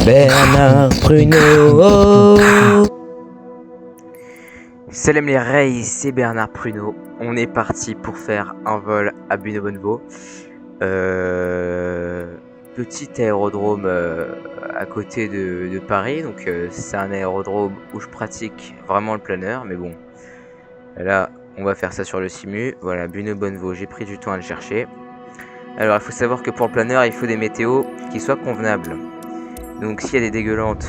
Bernard Pruneau. Salam les Rays, c'est Bernard Pruneau. On est parti pour faire un vol à Buneau-Bonnevo. Petit aérodrome à côté de Paris. Donc c'est un aérodrome où je pratique vraiment le planeur. Mais bon, là on va faire ça sur le simu. Voilà, Buneau-Bonnevo, j'ai pris du temps à le chercher. Alors il faut savoir que pour le planeur, il faut des météos qui soient convenables. Donc s'il y a des dégueulantes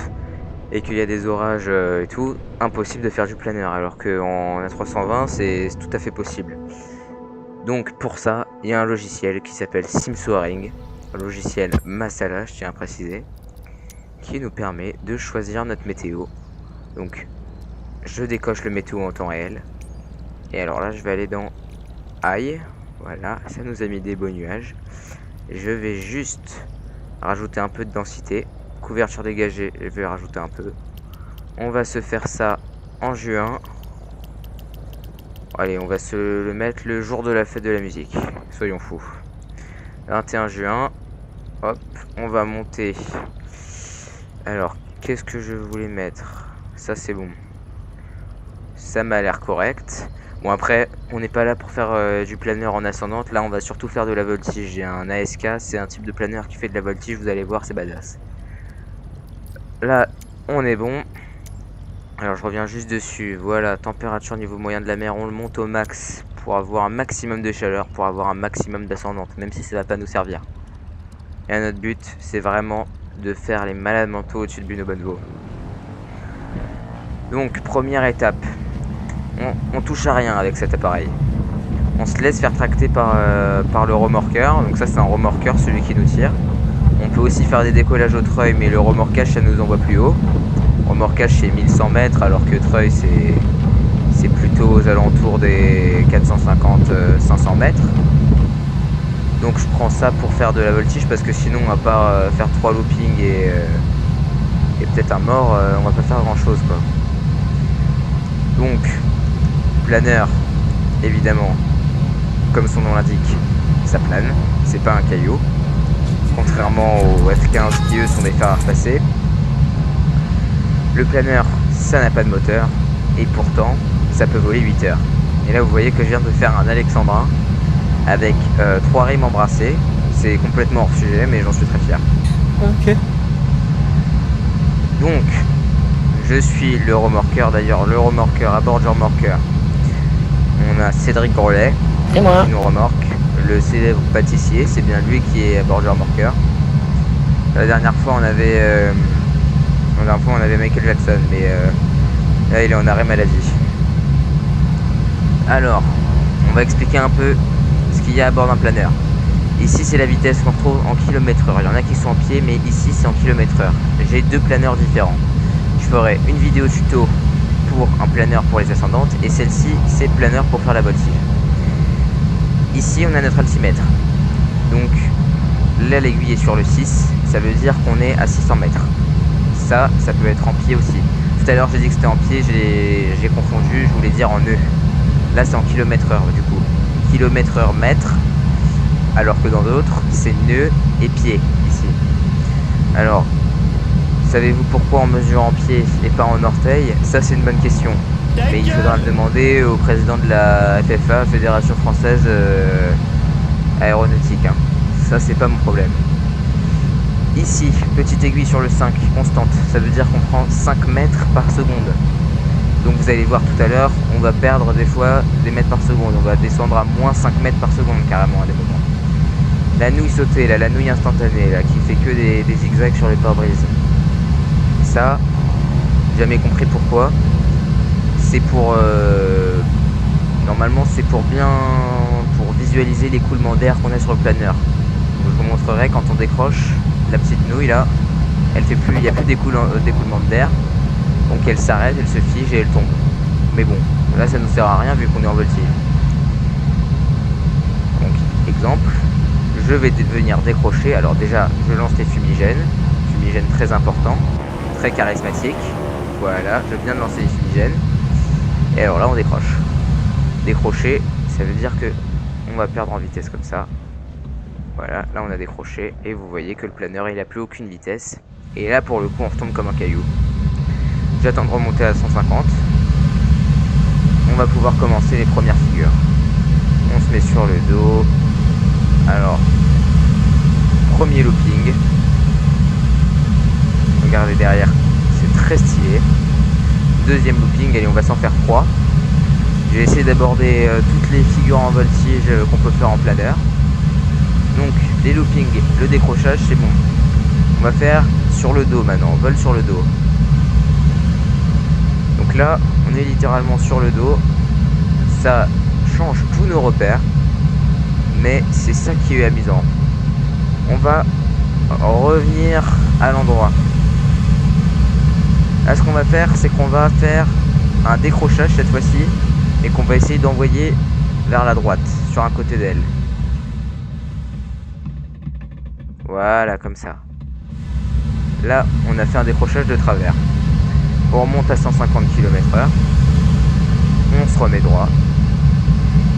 et qu'il y a des orages et tout, impossible de faire du planeur, alors qu'en A320 c'est tout à fait possible. Donc pour ça, il y a un logiciel qui s'appelle SimSoaring, un logiciel Masala, je tiens à préciser, qui nous permet de choisir notre météo. Donc je décoche le météo en temps réel, et alors là je vais aller dans Aïe, voilà, ça nous a mis des beaux nuages. Je vais juste rajouter un peu de densité. Couverture dégagée, je vais rajouter un peu. On va se faire ça en juin. Allez, on va se le mettre le jour de la fête de la musique. Soyons fous. 21 juin. Hop, on va monter. Alors, qu'est-ce que je voulais mettre? Ça, c'est bon. Ça m'a l'air correct. Bon, après, on n'est pas là pour faire du planeur en ascendante. Là, on va surtout faire de la voltige. J'ai un ASK, c'est un type de planeur qui fait de la voltige. Vous allez voir, c'est badass. Là, on est bon. Alors, je reviens juste dessus. Voilà, température niveau moyen de la mer, on le monte au max pour avoir un maximum de chaleur, pour avoir un maximum d'ascendante, même si ça va pas nous servir. Et notre but, c'est vraiment de faire les malades mentaux au-dessus de Buneau-Bonnevo. Donc, première étape. On touche à rien avec cet appareil. On se laisse faire tracter par le remorqueur. Donc ça, c'est un remorqueur, celui qui nous tire. On peut aussi faire des décollages au treuil, mais le remorquage, ça nous envoie plus haut. Remorquage, c'est 1100 mètres, alors que treuil, c'est plutôt aux alentours des 450-500 mètres. Donc je prends ça pour faire de la voltige, parce que sinon, à part faire 3 loopings et peut-être un mort, on va pas faire grand-chose, quoi. Donc, planeur, évidemment, comme son nom l'indique, ça plane, c'est pas un caillou. Contrairement aux F15 qui eux sont des fers à repasser. Le planeur, ça n'a pas de moteur, et pourtant, ça peut voler 8 heures. Et là, vous voyez que je viens de faire un alexandrin avec 3 rimes embrassées. C'est complètement hors sujet, mais j'en suis très fier. Ok. Donc, je suis le remorqueur. D'ailleurs, le remorqueur à bord du remorqueur, on a Cédric Grolet Et moi. qui nous remorque. Le célèbre pâtissier, c'est bien lui qui est à bord du remorqueur. La dernière fois, on avait Michael Jackson, mais là, il est en arrêt maladie. Alors, on va expliquer un peu ce qu'il y a à bord d'un planeur. Ici, c'est la vitesse qu'on retrouve en km/h. Il y en a qui sont en pied, mais ici, c'est en km/h. J'ai deux planeurs différents. Je ferai une vidéo tuto pour un planeur pour les ascendantes, et celle-ci, c'est planeur pour faire la voltige. Ici, on a notre altimètre. Donc, là, l'aiguille est sur le 6. Ça veut dire qu'on est à 600 mètres. Ça peut être en pied aussi. Tout à l'heure, j'ai dit que c'était en pied. J'ai confondu. Je voulais dire en nœud. Là, c'est en km/h, du coup. Km/h, mètre. Alors que dans d'autres, c'est nœud et pied, ici. Alors, savez-vous pourquoi on mesure en pied et pas en orteil? Ça, c'est une bonne question. Mais il faudra le demander au président de la FFA, Fédération Française Aéronautique. Hein. Ça, c'est pas mon problème. Ici, petite aiguille sur le 5, constante. Ça veut dire qu'on prend 5 mètres par seconde. Donc vous allez voir tout à l'heure, on va perdre des fois des mètres par seconde. On va descendre à moins 5 mètres par seconde carrément à des moments. La nouille sautée, là, la nouille instantanée, là, qui fait que des zigzags sur les pare-brises. Ça, jamais compris pourquoi. C'est pour normalement c'est pour visualiser l'écoulement d'air qu'on a sur le planeur. Donc, je vous montrerai quand on décroche la petite nouille là, elle fait plus, il n'y a plus d'écoulement d'air, donc elle s'arrête, elle se fige et elle tombe. Mais bon, là ça nous sert à rien vu qu'on est en voltige. Donc exemple, je vais venir décrocher. Alors déjà, je lance les fumigènes très important, très charismatique. Voilà, je viens de lancer les fumigènes. Et alors là, on décroche. Décrocher, ça veut dire que on va perdre en vitesse comme ça. Voilà, là on a décroché et vous voyez que le planeur il a plus aucune vitesse. Et là pour le coup on retombe comme un caillou. J'attends de remonter à 150. On va pouvoir commencer les premières figures. On se met sur le dos. Alors, premier looping. Regardez derrière, c'est très stylé. Deuxième looping, allez on va s'en faire 3. Je vais essayer d'aborder toutes les figures en voltige qu'on peut faire en planeur. Donc les loopings, le décrochage c'est bon. On va faire sur le dos maintenant, vol sur le dos. Donc là on est littéralement sur le dos. Ça change tous nos repères. Mais c'est ça qui est amusant. On va revenir à l'endroit. Là ce qu'on va faire c'est qu'on va faire un décrochage cette fois-ci. Et qu'on va essayer d'envoyer vers la droite, sur un côté d'elle. Voilà, comme ça. Là, on a fait un décrochage de travers. On remonte à 150 km/h. On se remet droit.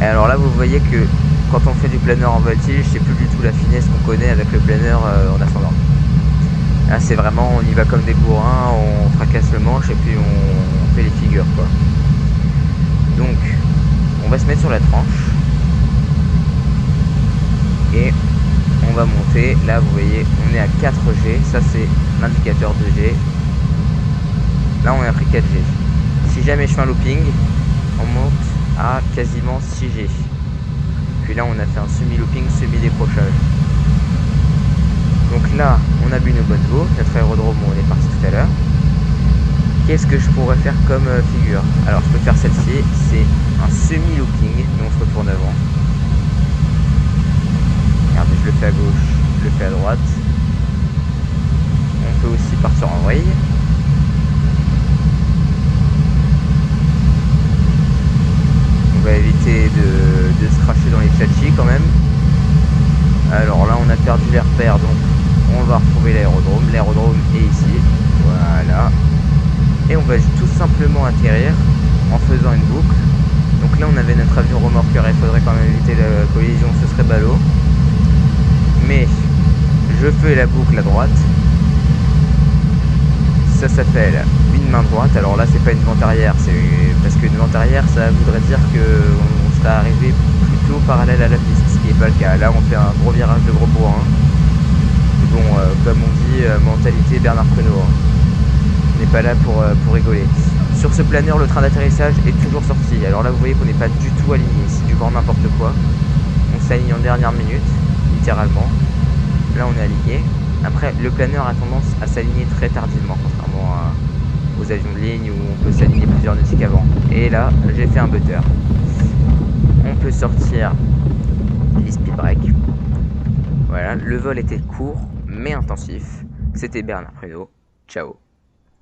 Et alors là, vous voyez que quand on fait du planeur en voltige, c'est plus du tout la finesse qu'on connaît avec le planeur en ascendant. Là, c'est vraiment, on y va comme des bourrins, on fracasse le manche et puis on fait les figures, quoi. Donc, on va se mettre sur la tranche. Et on va monter. Là, vous voyez, on est à 4G. Ça, c'est l'indicateur de G. Là, on a pris 4G. Si jamais je fais un looping, on monte à quasiment 6G. Puis là, on a fait un semi-looping, semi-décrochage. Donc là, on a bu nos bonnes eaux. Notre aérodrome où on est parti tout à l'heure. Qu'est-ce que je pourrais faire comme figure? Alors je peux faire celle-ci, c'est un semi-looping, mais on se retourne avant. Regardez, je le fais à gauche, je le fais à droite. On peut aussi partir en vrille. On va éviter de se cracher dans les tchatchis quand même. Alors là on a perdu les repères, donc on va retrouver l'aérodrome. L'aérodrome est ici, voilà. Et on va tout simplement atterrir en faisant une boucle. Donc là on avait notre avion remorqueur, il faudrait quand même éviter la collision, ce serait ballot. Mais je fais la boucle à droite. Ça s'appelle une main droite. Alors là c'est pas une vente arrière, c'est parce qu'une vente arrière ça voudrait dire qu'on serait arrivé plutôt parallèle à la piste, ce qui n'est pas le cas. Là on fait un gros virage de gros bourrin. Bon, comme on dit, mentalité Bernard Prenot. On n'est pas là pour rigoler. Sur ce planeur, le train d'atterrissage est toujours sorti. Alors là, vous voyez qu'on n'est pas du tout aligné. C'est du grand n'importe quoi. On s'aligne en dernière minute, littéralement. Là, on est aligné. Après, le planeur a tendance à s'aligner très tardivement, contrairement aux avions de ligne où on peut s'aligner plusieurs nautiques avant. Et là, j'ai fait un butter. On peut sortir les speed break. Voilà, le vol était court mais intensif. C'était Bernard Prenot. Ciao.